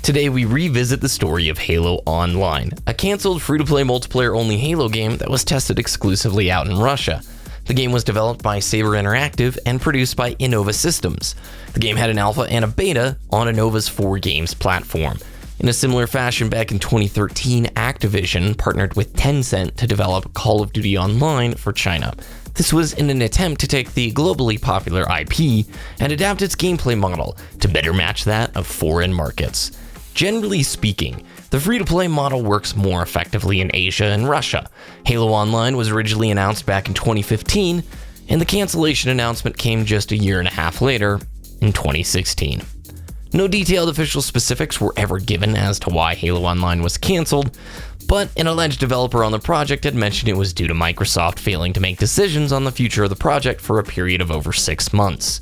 Today we revisit the story of Halo Online, a cancelled free-to-play multiplayer-only Halo game that was tested exclusively out in Russia. The game was developed by Saber Interactive and produced by Innova Systems. The game had an alpha and a beta on Innova's 4Games platform. In a similar fashion, back in 2013, Activision partnered with Tencent to develop Call of Duty Online for China. This was in an attempt to take the globally popular IP and adapt its gameplay model to better match that of foreign markets. Generally speaking, the free-to-play model works more effectively in Asia and Russia. Halo Online was originally announced back in 2015, and the cancellation announcement came just a year and a half later, in 2016. No detailed official specifics were ever given as to why Halo Online was canceled, but an alleged developer on the project had mentioned it was due to Microsoft failing to make decisions on the future of the project for a period of over 6 months.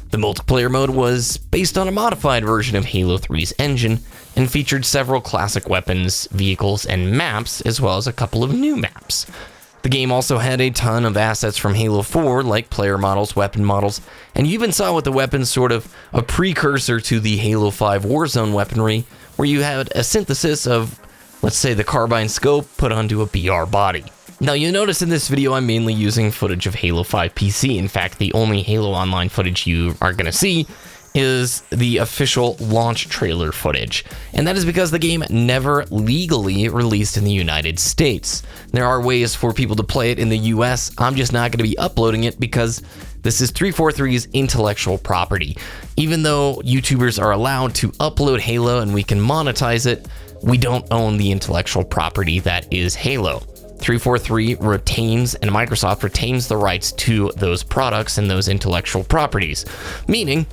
The multiplayer mode was based on a modified version of Halo 3's engine and featured several classic weapons, vehicles, and maps, as well as a couple of new maps. The game also had a ton of assets from Halo 4, like player models, weapon models, and you even saw with the weapons sort of a precursor to the Halo 5 Warzone weaponry, where you had a synthesis of, let's say, the carbine scope put onto a BR body. Now you'll notice in this video I'm mainly using footage of Halo 5 PC. In fact, the only Halo Online footage you are going to see is the official launch trailer footage. And that is because the game never legally released in the United States. There are ways for people to play it in the US. I'm just not going to be uploading it because this is 343's intellectual property. Even though YouTubers are allowed to upload Halo and we can monetize it, we don't own the intellectual property that is Halo. 343 retains and Microsoft retains the rights to those products and those intellectual properties, meaning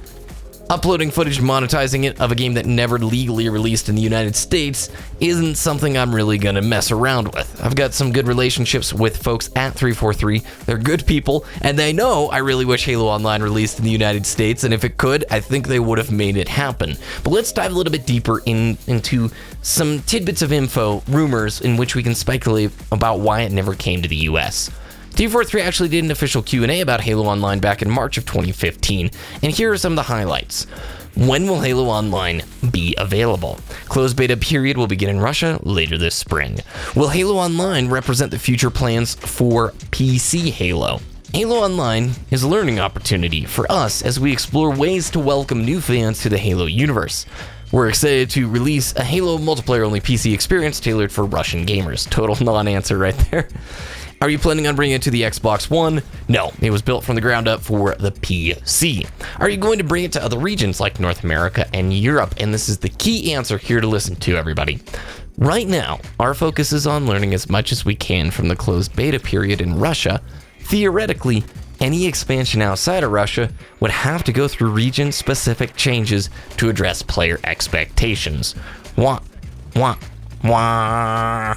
uploading footage and monetizing it of a game that never legally released in the United States isn't something I'm really gonna mess around with. I've got some good relationships with folks at 343. They're good people, and they know I really wish Halo Online released in the United States, and if it could, I think they would have made it happen. But let's dive a little bit deeper into some tidbits of info, rumors, in which we can speculate about why it never came to the US. 343 actually did an official Q&A about Halo Online back in March of 2015, and here are some of the highlights. When will Halo Online be available? Closed beta period will begin in Russia later this spring. Will Halo Online represent the future plans for PC Halo? Halo Online is a learning opportunity for us as we explore ways to welcome new fans to the Halo universe. We're excited to release a Halo multiplayer-only PC experience tailored for Russian gamers. Total non-answer right there. Are you planning on bringing it to the Xbox One? No, it was built from the ground up for the PC. Are you going to bring it to other regions like North America and Europe? And this is the key answer here to listen to, everybody. Right now, our focus is on learning as much as we can from the closed beta period in Russia. Theoretically, any expansion outside of Russia would have to go through region-specific changes to address player expectations. Wah, wah, wah.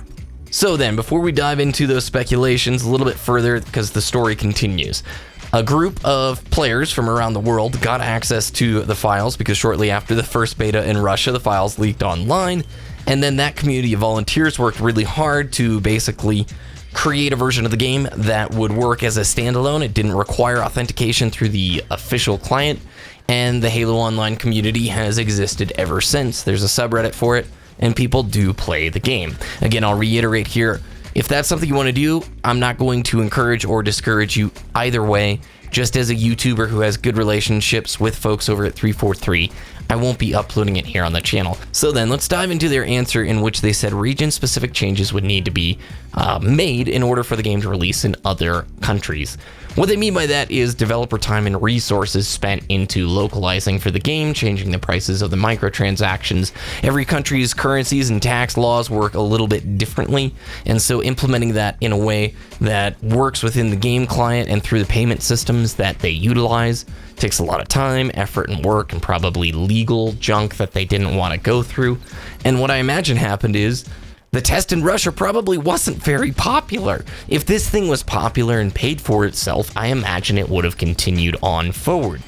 So then, before we dive into those speculations a little bit further, because the story continues, a group of players from around the world got access to the files because shortly after the first beta in Russia, the files leaked online, and then that community of volunteers worked really hard to basically create a version of the game that would work as a standalone. It didn't require authentication through the official client, and the Halo Online community has existed ever since. There's a subreddit for it, and people do play the game. Again, I'll reiterate here, if that's something you want to do, I'm not going to encourage or discourage you either way. Just as a YouTuber who has good relationships with folks over at 343, I won't be uploading it here on the channel. So then, let's dive into their answer, in which they said region-specific changes would need to be made in order for the game to release in other countries. What they mean by that is developer time and resources spent into localizing for the game, changing the prices of the microtransactions. Every country's currencies and tax laws work a little bit differently, and so implementing that in a way that works within the game client and through the payment systems that they utilize takes a lot of time, effort, and work, and probably legal junk that they didn't want to go through. And what I imagine happened is the test in Russia probably wasn't very popular. If this thing was popular and paid for itself, I imagine it would have continued on forward.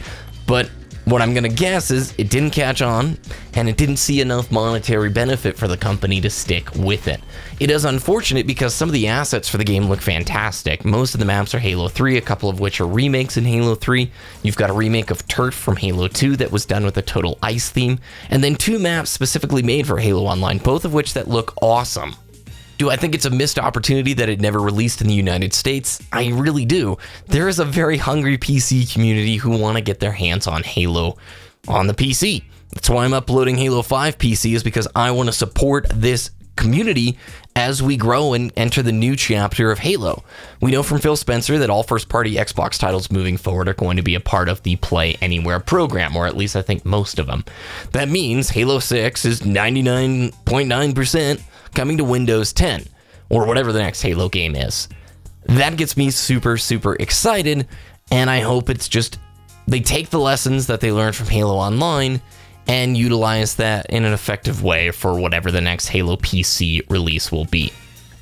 But What I'm gonna guess is it didn't catch on, and it didn't see enough monetary benefit for the company to stick with it. It is unfortunate because some of the assets for the game look fantastic. Most of the maps are Halo 3, a couple of which are remakes in Halo 3. You've got a remake of Turf from Halo 2 that was done with a total ice theme, and then 2 maps specifically made for Halo Online, both of which that look awesome. Do I think it's a missed opportunity that it never released in the United States? I really do. There is a very hungry PC community who want to get their hands on Halo on the PC. That's why I'm uploading Halo 5 PC, is because I want to support this community as we grow and enter the new chapter of Halo. We know from Phil Spencer that all first-party Xbox titles moving forward are going to be a part of the Play Anywhere program, or at least I think most of them. That means Halo 6 is 99.9% coming to Windows 10, or whatever the next Halo game is. That gets me super, super excited, and I hope it's just they take the lessons that they learned from Halo Online and utilize that in an effective way for whatever the next Halo PC release will be.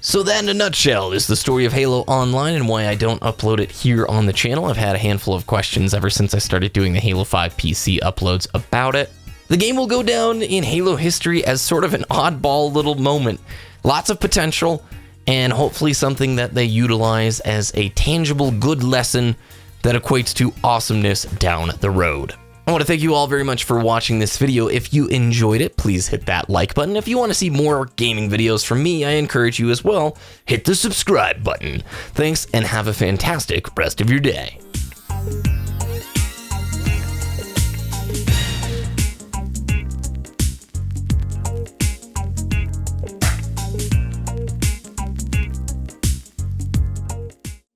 So that in a nutshell is the story of Halo Online and why I don't upload it here on the channel. I've had a handful of questions ever since I started doing the Halo 5 PC uploads about it. The game will go down in Halo history as sort of an oddball little moment. Lots of potential, and hopefully something that they utilize as a tangible good lesson that equates to awesomeness down the road. I want to thank you all very much for watching this video. If you enjoyed it, please hit that like button. If you want to see more gaming videos from me, I encourage you as well, hit the subscribe button. Thanks, and have a fantastic rest of your day.